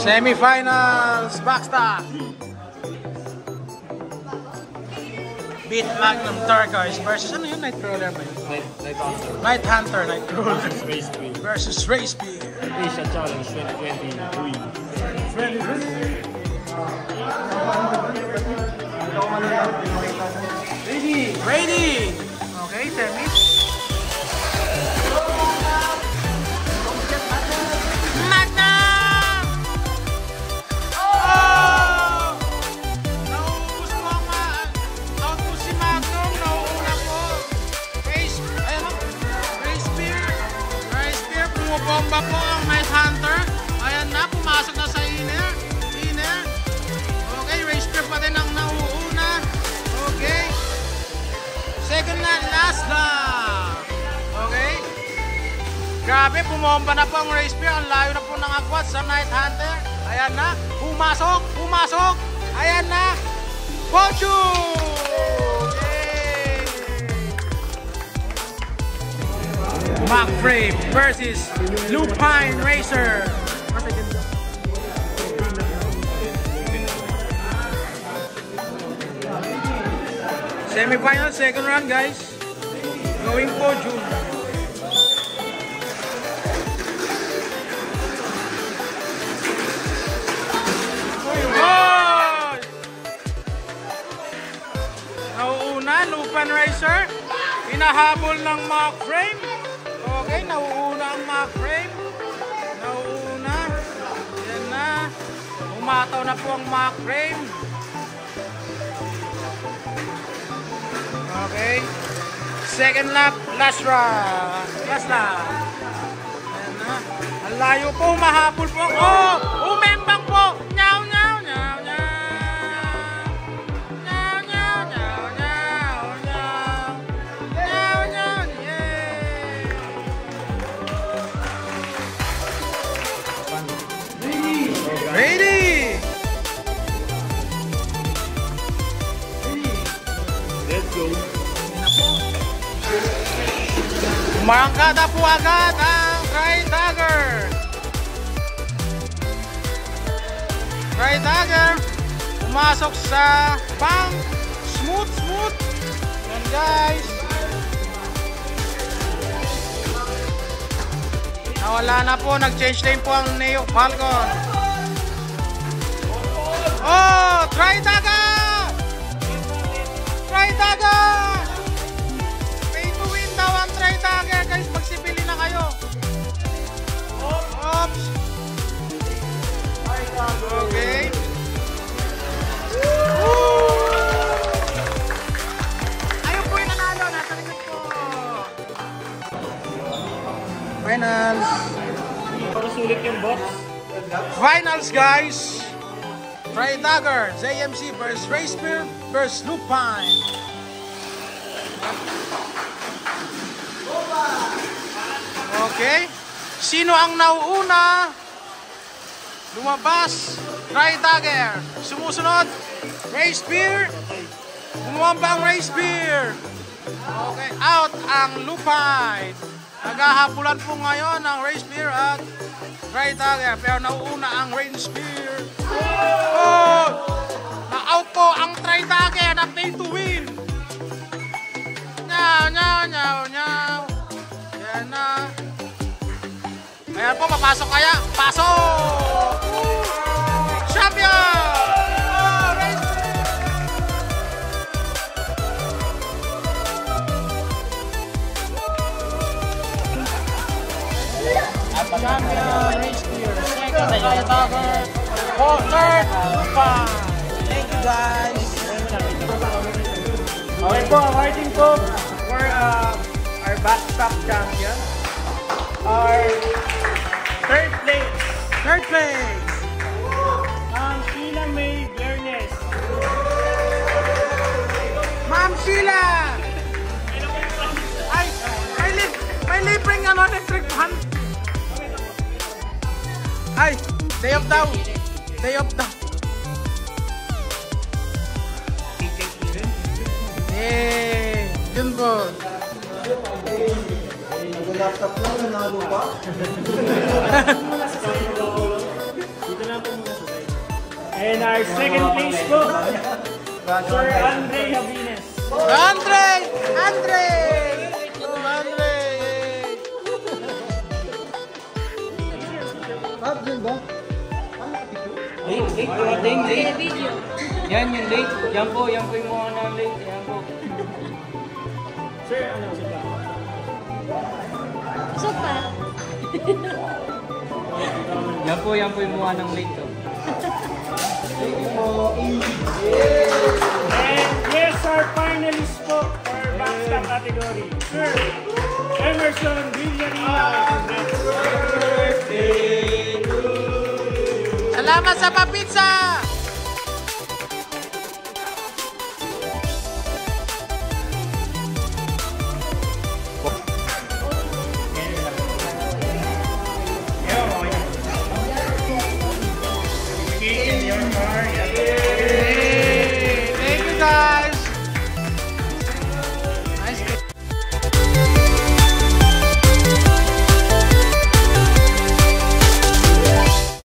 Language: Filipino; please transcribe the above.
Semifinals, Backstock. Beat Magnum Turquoise versus ano yun? Nightcrawler ba yun? Night Hunter, Nightcrawler versus Race Beer. Asia Challenge 2023. Ready! Okay, semi. Magnum! Oh! Nauubos po ang out po si Magnum. Nauuna po. Race Beer. Race Beer. Bumabomba po ang Night Hunter. Ayan na, pumasok na sa inner. Okay, Race Beer pa din ang nauuna. Okay. Second na, last na. Okay. Grabe, bumomba na po ang Race Beer. Ang layo na po ng agwat sa Night Hunter. Ayan na. Pumasok. Ayan na. Fortune! Yay! McFrame versus Lupine Racer. Semi-final, second round, guys. Going podium. Oh! Nauuna, Lupine Racer. Hinahabol ng McFrame. Okay, nauuna ang McFrame. Nauuna. Yan na. Umataw na po ang McFrame. Okay. Second lap, last lap. Ayan na. Ang layo po, mahabol po. Oh! Umembang po! Nyaw! Yay! Ready! Let's go. Marangkada po agad ang Cry Dagger. Pumasok sa pang smooth. Yan, guys. Nawala na po. Nag-change lane po ang Neo Falcon. Oh! Cry Dagger! Pay to win daw ang Cry Dagger, guys. Magsibili na kayo. Oops. Okay. Ayun po yung nanalo. Nasa likod po. Finals. Sulit yung box. Finals, guys. Cry Dagger, JMC versus Race Beer versus Lupine. Okay. Sino ang nauuna? Lumabas, Cry Dagger. Sumusunod, Race Beer. Bumamba ang Race Beer. Okay, out ang Lupine. Naghahabulan po ngayon ang Race Beer at Cry Dagger. Pero nauuna ang Race Beer. Oh! Na-out po ang Cry Dagger na pay to win. Nyaw. Yan na. Ayan po, papasok kaya. Pasok! Champion! Oh, Race Beer! Champion, Race Beer. Second, Cry Dagger. Third, Lupine. Thank you, guys. Okay po, awarding po for our backstop champion. Our third place. Sheila May Biernes. Ma'am Sheila! Ay, may libreng electric fan. Ay, day off daw. Yun po. Nag-laptop lang, nanalo pa. Dito na po And our second place po, Sir Andre Javines. Andre! Andre! Oh, Andre! Late. Yan yung late. Yan po yung mga na late. Yan po. Sir, ano sila? Sopa. Yan po yung mga ng late. Oh. And yes, our finalists po for backstop category. Sir Emerson Villarina. Salamat sa papitsa! In your car, yes.